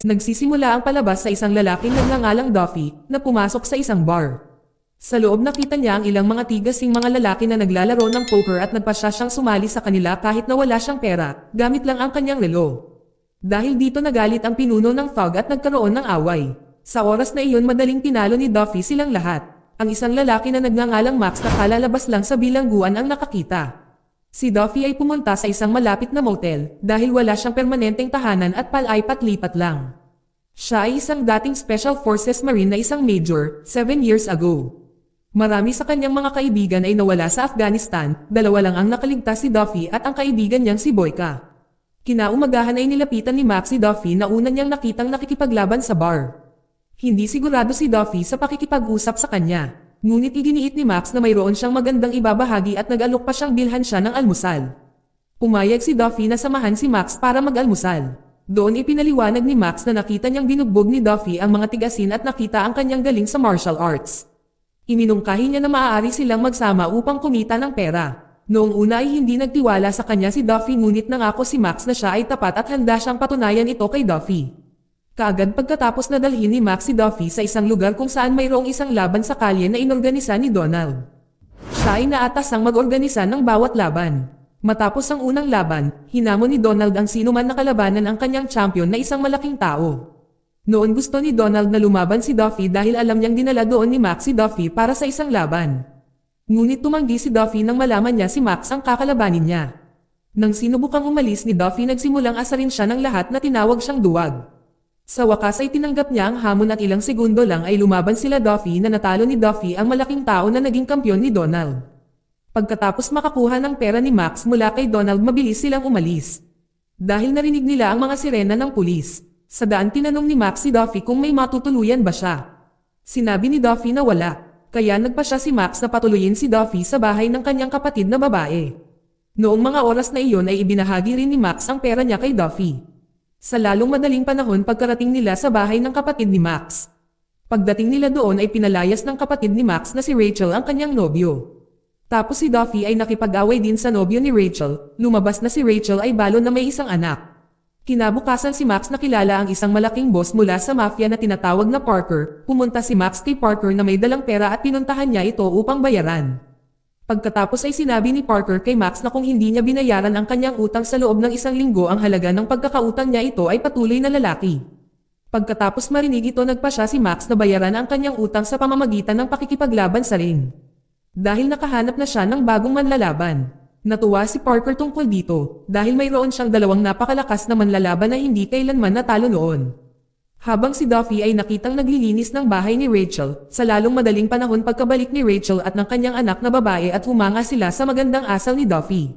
Nagsisimula ang palabas sa isang lalaking nagngangalang Duffy na pumasok sa isang bar. Sa loob nakita niya ang ilang mga tigasing mga lalaki na naglalaro ng poker at nagpasya siyang sumali sa kanila kahit na wala siyang pera, gamit lang ang kanyang relo. Dahil dito nagalit ang pinuno ng thug at nagkaroon ng away. Sa oras na iyon madaling tinalo ni Duffy silang lahat. Ang isang lalaki na nagngangalang Max na kalalabas lang sa bilangguan ang nakakita. Si Duffy ay pumunta sa isang malapit na motel dahil wala siyang permanenteng tahanan at palay-pat-lipat lang. Siya ay isang dating Special Forces Marine na isang major, 7 years ago. Marami sa kanyang mga kaibigan ay nawala sa Afghanistan, dalawa lang ang nakaligtas si Duffy at ang kaibigan niyang si Boyka. Kinaumagahan ay nilapitan ni Max si Duffy na una niyang nakitang nakikipaglaban sa bar. Hindi sigurado si Duffy sa pakikipag-usap sa kanya. Ngunit iginiit ni Max na mayroon siyang magandang ibabahagi at nag-alok pa siyang bilhan siya ng almusal. Pumayag si Duffy na samahan si Max para mag-almusal. Doon ipinaliwanag ni Max na nakita niyang binugbog ni Duffy ang mga tigasin at nakita ang kanyang galing sa martial arts. Iminungkahi niya na maaari silang magsama upang kumita ng pera. Noong una ay hindi nagtiwala sa kanya si Duffy ngunit nangako si Max na siya ay tapat at handa siyang patunayan ito kay Duffy. Kaagad pagkatapos na dalhin ni Max si Duffy sa isang lugar kung saan mayroong isang laban sa kalye na inorganisa ni Donald. Siya ay naatasang mag-organisa ng bawat laban. Matapos ang unang laban, hinamon ni Donald ang sinuman na kalabanan ang kanyang champion na isang malaking tao. Noon gusto ni Donald na lumaban si Duffy dahil alam niyang dinala doon ni Max si Duffy para sa isang laban. Ngunit tumanggi si Duffy nang malaman niya si Max ang kakalabanin niya. Nang sinubukang umalis ni Duffy nagsimulang asarin siya ng lahat na tinawag siyang duwag. Sa wakas ay tinanggap niya ang hamon at ilang segundo lang ay lumaban sila Duffy na natalo ni Duffy ang malaking tao na naging kampyon ni Donald. Pagkatapos makakuha ng pera ni Max mula kay Donald mabilis silang umalis. Dahil narinig nila ang mga sirena ng pulis. Sa daan tinanong ni Max si Duffy kung may matutuluyan ba siya. Sinabi ni Duffy na wala, kaya nagpa siya si Max na patuluyin si Duffy sa bahay ng kanyang kapatid na babae. Noong mga oras na iyon ay ibinahagi rin ni Max ang pera niya kay Duffy. Sa lalong madaling panahon pagkarating nila sa bahay ng kapatid ni Max. Pagdating nila doon ay pinalayas ng kapatid ni Max na si Rachel ang kanyang nobyo. Tapos si Duffy ay nakipag-away din sa nobyo ni Rachel, lumabas na si Rachel ay balo na may isang anak. Kinabukasan si Max nakilala ang isang malaking boss mula sa mafia na tinatawag na Parker, pumunta si Max kay Parker na may dalang pera at pinuntahan niya ito upang bayaran. Pagkatapos ay sinabi ni Parker kay Max na kung hindi niya binayaran ang kanyang utang sa loob ng 1 linggo ang halaga ng pagkakautang niya ito ay patuloy na lalaki. Pagkatapos marinig ito nagpa siya si Max na bayaran ang kanyang utang sa pamamagitan ng pakikipaglaban sa ring. Dahil nakahanap na siya ng bagong manlalaban. Natuwa si Parker tungkol dito dahil mayroon siyang dalawang napakalakas na manlalaban na hindi kailanman natalo noon. Habang si Duffy ay nakitang naglilinis ng bahay ni Rachel, sa lalong madaling panahon pagkabalik ni Rachel at ng kanyang anak na babae at humanga sila sa magandang asal ni Duffy.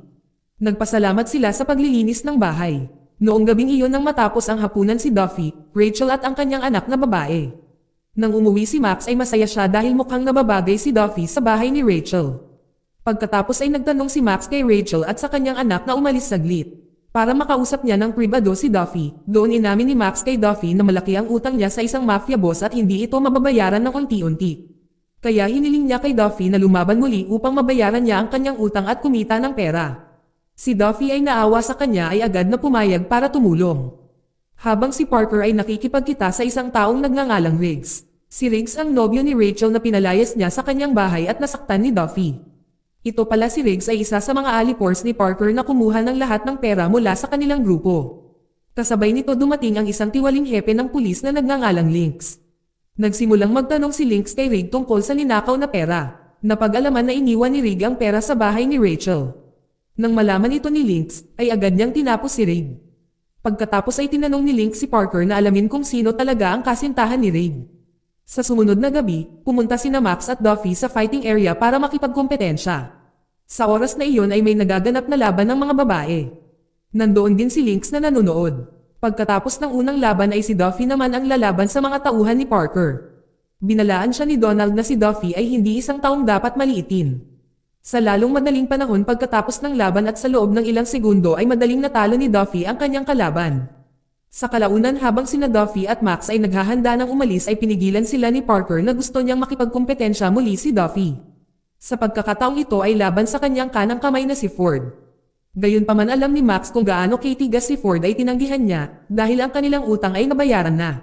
Nagpasalamat sila sa paglilinis ng bahay. Noong gabing iyon nang matapos ang hapunan si Duffy, Rachel at ang kanyang anak na babae. Nang umuwi si Max ay masaya siya dahil mukhang nababagay si Duffy sa bahay ni Rachel. Pagkatapos ay nagtanong si Max kay Rachel at sa kanyang anak na umalis saglit. Para makausap niya ng pribado si Duffy, doon inamin ni Max kay Duffy na malaki ang utang niya sa isang mafia boss at hindi ito mababayaran ng unti-unti. Kaya hiniling niya kay Duffy na lumaban muli upang mabayaran niya ang kanyang utang at kumita ng pera. Si Duffy ay naawa sa kanya ay agad na pumayag para tumulong. Habang si Parker ay nakikipagkita sa isang taong nagngangalang Riggs. Si Riggs ang nobyo ni Rachel na pinalayas niya sa kanyang bahay at nasaktan ni Duffy. Ito pala si Riggs ay isa sa mga alipors ni Parker na kumuha ng lahat ng pera mula sa kanilang grupo. Kasabay nito dumating ang isang tiwaling hepe ng pulis na nagngangalang Lynx. Nagsimulang magtanong si Lynx kay Riggs tungkol sa ninakaw na pera. Napag-alaman na iniwan ni Riggs ang pera sa bahay ni Rachel. Nang malaman ito ni Lynx, ay agad niyang tinapos si Riggs. Pagkatapos ay tinanong ni Lynx si Parker na alamin kung sino talaga ang kasintahan ni Riggs. Sa sumunod na gabi, pumunta sina Max at Duffy sa fighting area para makipagkompetensya. Sa oras na iyon ay may nagaganap na laban ng mga babae. Nandoon din si Lynx na nanonood. Pagkatapos ng unang laban ay si Duffy naman ang lalaban sa mga tauhan ni Parker. Binalaan siya ni Donald na si Duffy ay hindi isang taong dapat maliitin. Sa lalong madaling panahon pagkatapos ng laban at sa loob ng ilang segundo ay madaling natalo ni Duffy ang kanyang kalaban. Sa kalaunan habang sina Duffy at Max ay naghahanda ng umalis ay pinigilan sila ni Parker na gusto niyang makipagkompetensya muli si Duffy. Sa pagkakataong ito ay laban sa kanyang kanang kamay na si Ford. Gayunpaman alam ni Max kung gaano katigas si Ford ay tinanggihan niya dahil ang kanilang utang ay nabayaran na.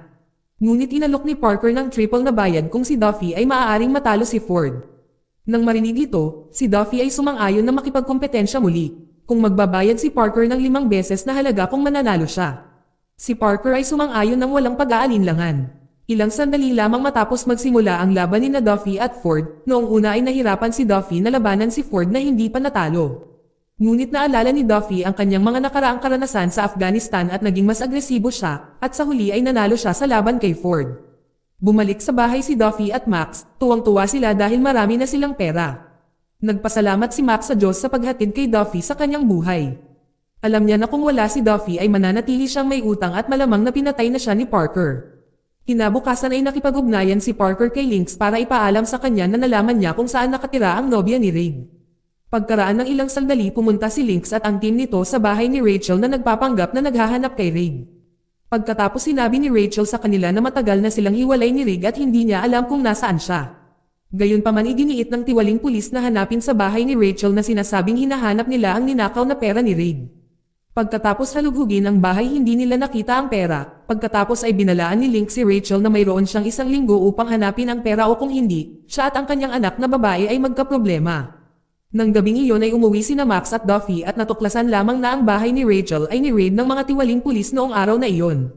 Ngunit inalok ni Parker ng triple na bayad kung si Duffy ay maaaring matalo si Ford. Nang marinig ito, si Duffy ay sumang-ayon na makipagkompetensya muli kung magbabayad si Parker ng 5 beses na halaga kung mananalo siya. Si Parker ay sumang-ayon ng walang pag-aalinlangan. Ilang sandali lamang matapos magsimula ang laban ni Duffy at Ford, noong una ay nahirapan si Duffy na labanan si Ford na hindi pa natalo. Ngunit naalala ni Duffy ang kanyang mga nakaraang karanasan sa Afghanistan at naging mas agresibo siya, at sa huli ay nanalo siya sa laban kay Ford. Bumalik sa bahay si Duffy at Max, tuwang-tuwa sila dahil marami na silang pera. Nagpasalamat si Max sa Diyos sa paghatid kay Duffy sa kanyang buhay. Alam niya na kung wala si Duffy ay mananatili siyang may utang at malamang na pinatay na siya ni Parker. Kinabukasan ay nakipag-ugnayan si Parker kay Lynx para ipaalam sa kanya na nalaman niya kung saan nakatira ang nobya ni Rig. Pagkaraan ng ilang sandali pumunta si Lynx at ang team nito sa bahay ni Rachel na nagpapanggap na naghahanap kay Rig. Pagkatapos sinabi ni Rachel sa kanila na matagal na silang hiwalay ni Rig at hindi niya alam kung nasaan siya. Gayunpaman iginiit ng tiwaling pulis na hanapin sa bahay ni Rachel na sinasabing hinahanap nila ang ninakaw na pera ni Rig. Pagkatapos halugugin ang bahay hindi nila nakita ang pera, pagkatapos ay binalaan ni Lynx si Rachel na mayroon siyang 1 linggo upang hanapin ang pera o kung hindi, siya at ang kanyang anak na babae ay magkaproblema. Nang gabing iyon ay umuwi sina Max at Duffy at natuklasan lamang na ang bahay ni Rachel ay ni-raid ng mga tiwaling pulis noong araw na iyon.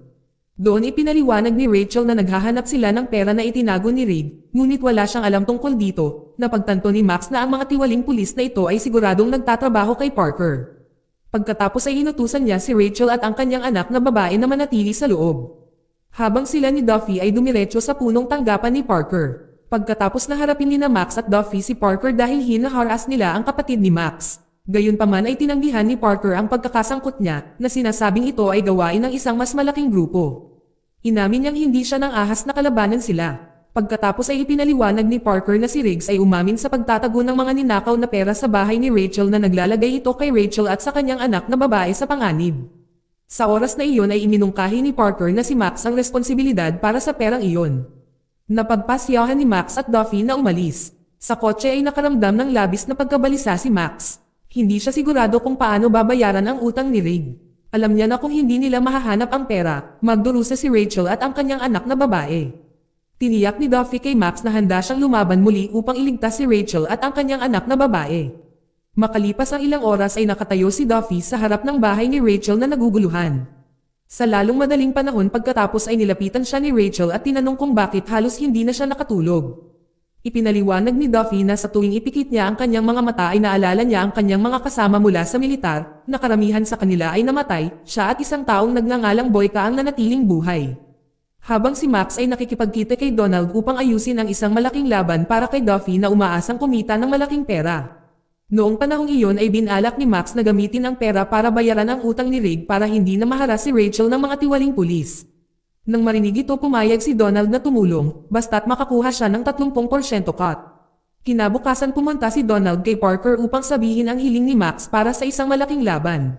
Doon ipinaliwanag ni Rachel na naghahanap sila ng pera na itinago ni Rig, ngunit wala siyang alam tungkol dito, napagtanto ni Max na ang mga tiwaling pulis na ito ay siguradong nagtatrabaho kay Parker. Pagkatapos ay inutusan niya si Rachel at ang kanyang anak na babae na manatili sa loob. Habang sila ni Duffy ay dumiretso sa punong tanggapan ni Parker. Pagkatapos na harapin ni na Max at Duffy si Parker dahil hinaharas nila ang kapatid ni Max. Gayunpaman ay tinanggihan ni Parker ang pagkakasangkot niya na sinasabing ito ay gawain ng isang mas malaking grupo. Inamin niyang hindi siya nang ahas na kalabanan sila. Pagkatapos ay ipinaliwanag ni Parker na si Riggs ay umamin sa pagtatago ng mga ninakaw na pera sa bahay ni Rachel na naglalagay ito kay Rachel at sa kanyang anak na babae sa panganib. Sa oras na iyon ay iminungkahi ni Parker na si Max ang responsibilidad para sa perang iyon. Napagpasyahan ni Max at Duffy na umalis. Sa kotse ay nakaramdam ng labis na pagkabalisa si Max. Hindi siya sigurado kung paano babayaran ang utang ni Rig. Alam niya na kung hindi nila mahahanap ang pera, magdurusa si Rachel at ang kanyang anak na babae. Tiniyak ni Duffy kay Max na handa siyang lumaban muli upang iligtas si Rachel at ang kanyang anak na babae. Makalipas ang ilang oras ay nakatayo si Duffy sa harap ng bahay ni Rachel na naguguluhan. Sa lalong madaling panahon pagkatapos ay nilapitan siya ni Rachel at tinanong kung bakit halos hindi na siya nakatulog. Ipinaliwanag ni Duffy na sa tuwing ipikit niya ang kanyang mga mata ay naalala niya ang kanyang mga kasama mula sa militar, na karamihan sa kanila ay namatay, siya at isang taong nagngangalang Boyka ang nanatiling buhay. Habang si Max ay nakikipagkita kay Donald upang ayusin ang isang malaking laban para kay Duffy na umaasang kumita ng malaking pera. Noong panahong iyon ay binalak ni Max na gamitin ang pera para bayaran ang utang ni Rig para hindi na maharas si Rachel ng mga tiwaling pulis. Nang marinig ito pumayag si Donald na tumulong, basta't makakuha siya ng 30% cut. Kinabukasan pumunta si Donald kay Parker upang sabihin ang hiling ni Max para sa isang malaking laban.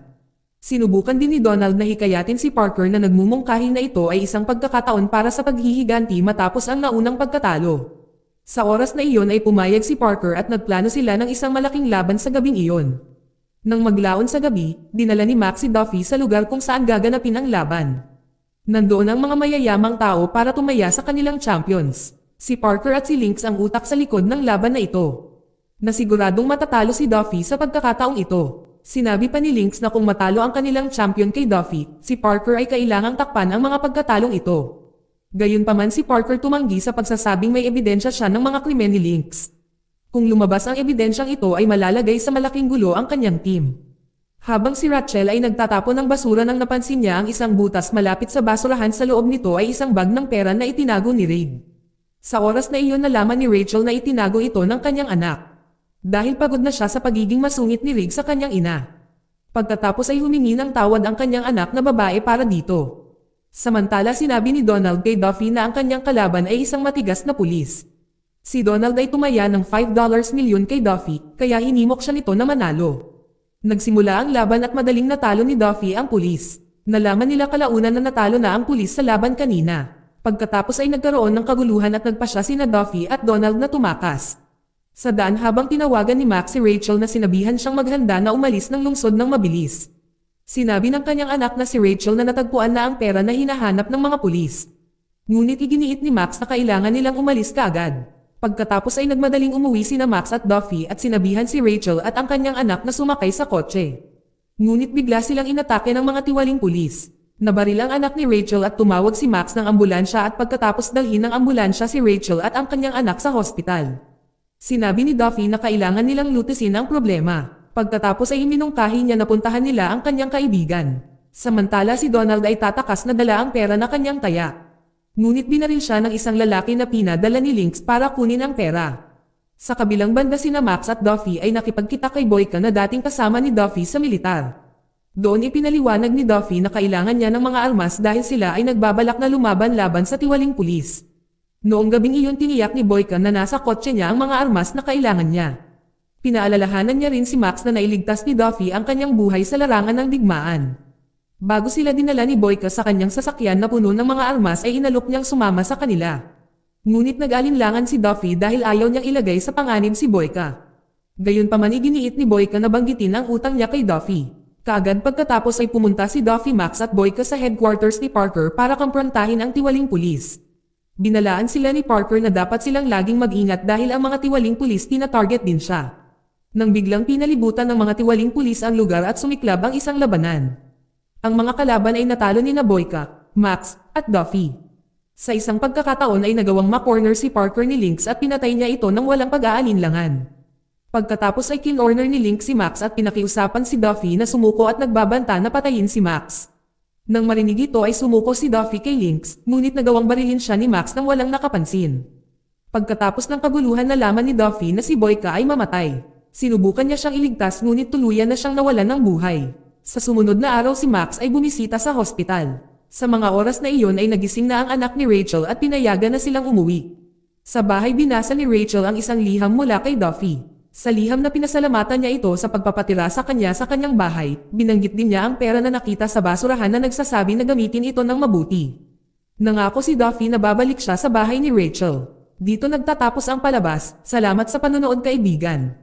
Sinubukan din ni Donald na hikayatin si Parker na nagmumungkahi na ito ay isang pagkakataon para sa paghihiganti matapos ang naunang pagkatalo. Sa oras na iyon ay pumayag si Parker at nagplano sila ng isang malaking laban sa gabing iyon. Nang maglaon sa gabi, dinala ni Max si Duffy sa lugar kung saan gaganapin ang laban. Nandoon ang mga mayayamang tao para tumaya sa kanilang champions. Si Parker at si Lynx ang utak sa likod ng laban na ito. Nasiguradong matatalo si Duffy sa pagkakataong ito. Sinabi pa ni Lynx na kung matalo ang kanilang champion kay Duffy, si Parker ay kailangang takpan ang mga pagkatalong ito. Gayunpaman si Parker tumanggi sa pagsasabing may ebidensya siya ng mga krimen ni Lynx. Kung lumabas ang ebidensyang ito ay malalagay sa malaking gulo ang kanyang team. Habang si Rachel ay nagtatapon ng basura nang napansin niya ang isang butas malapit sa basurahan sa loob nito ay isang bag ng pera na itinago ni Rig. Sa oras na iyon nalaman ni Rachel na itinago ito ng kanyang anak. Dahil pagod na siya sa pagiging masungit ni Rig sa kanyang ina. Pagkatapos ay humingi ng tawad ang kanyang anak na babae para dito. Samantala sinabi ni Donald kay Duffy na ang kanyang kalaban ay isang matigas na pulis. Si Donald ay tumaya ng $5 milyon kay Duffy, kaya hinimok siya nito na manalo. Nagsimula ang laban at madaling natalo ni Duffy ang pulis. Nalaman nila kalaunan na natalo na ang pulis sa laban kanina. Pagkatapos ay nagkaroon ng kaguluhan at nagpasya sina Duffy at Donald na tumakas. Sa daan habang tinawagan ni Max si Rachel na sinabihan siyang maghanda na umalis ng lungsod ng mabilis. Sinabi ng kanyang anak na si Rachel na natagpuan na ang pera na hinahanap ng mga pulis. Ngunit iginiit ni Max na kailangan nilang umalis kaagad. Pagkatapos ay nagmadaling umuwi sina Max at Duffy at sinabihan si Rachel at ang kanyang anak na sumakay sa kotse. Ngunit bigla silang inatake ng mga tiwaling pulis. Nabaril ang anak ni Rachel at tumawag si Max ng ambulansya at pagkatapos dalhin ng ambulansya si Rachel at ang kanyang anak sa hospital. Sinabi ni Duffy na kailangan nilang lutisin ang problema. Pagkatapos ay iminungkahi niya na puntahan nila ang kanyang kaibigan. Samantala si Donald ay tatakas na dala ang pera na kanyang taya. Ngunit binaril siya ng isang lalaki na pinadala ni Lynx para kunin ang pera. Sa kabilang banda sina Max at Duffy ay nakipagkita kay Boyka na dating kasama ni Duffy sa militar. Doon ipinaliwanag ni Duffy na kailangan niya ng mga armas dahil sila ay nagbabalak na lumaban laban sa tiwaling pulis. Noong gabing iyon tiniyak ni Boyka na nasa kotse niya ang mga armas na kailangan niya. Pinaalalahanan niya rin si Max na nailigtas ni Duffy ang kanyang buhay sa larangan ng digmaan. Bago sila dinala ni Boyka sa kanyang sasakyan na puno ng mga armas ay inalok niyang sumama sa kanila. Ngunit nag-alinlangan si Duffy dahil ayaw niyang ilagay sa panganib si Boyka. Gayunpaman iginiit ni Boyka na banggitin ang utang niya kay Duffy. Kaagad pagkatapos ay pumunta si Duffy, Max at Boyka sa headquarters ni Parker para kumprontahin ang tiwaling pulis. Binalaan sila ni Parker na dapat silang laging mag-ingat dahil ang mga tiwaling pulis tina-target din siya. Nang biglang pinalibutan ng mga tiwaling pulis ang lugar at sumiklab ang isang labanan. Ang mga kalaban ay natalo ni Boyka, Max, at Duffy. Sa isang pagkakataon ay nagawang ma-corner si Parker ni Lynx at pinatay niya ito nang walang pag-aalinlangan. Pagkatapos ay kinorner ni Lynx si Max at pinakiusapan si Duffy na sumuko at nagbabanta na patayin si Max. Nang marinig ito ay sumuko si Duffy kay Lynx, ngunit nagawang barilin siya ni Max nang walang nakapansin. Pagkatapos ng kaguluhan nalaman ni Duffy na si Boyka ay mamatay. Sinubukan niya siyang iligtas ngunit tuluyan na siyang nawalan ng buhay. Sa sumunod na araw si Max ay bumisita sa hospital. Sa mga oras na iyon ay nagising na ang anak ni Rachel at pinayagan na silang umuwi. Sa bahay binasa ni Rachel ang isang liham mula kay Duffy. Sa liham na pinasalamatan niya ito sa pagpapatira sa kanya sa kanyang bahay, binanggit din niya ang pera na nakita sa basurahan na nagsasabi na gamitin ito ng mabuti. Nangako si Duffy na babalik siya sa bahay ni Rachel. Dito nagtatapos ang palabas. Salamat sa panonood kaibigan.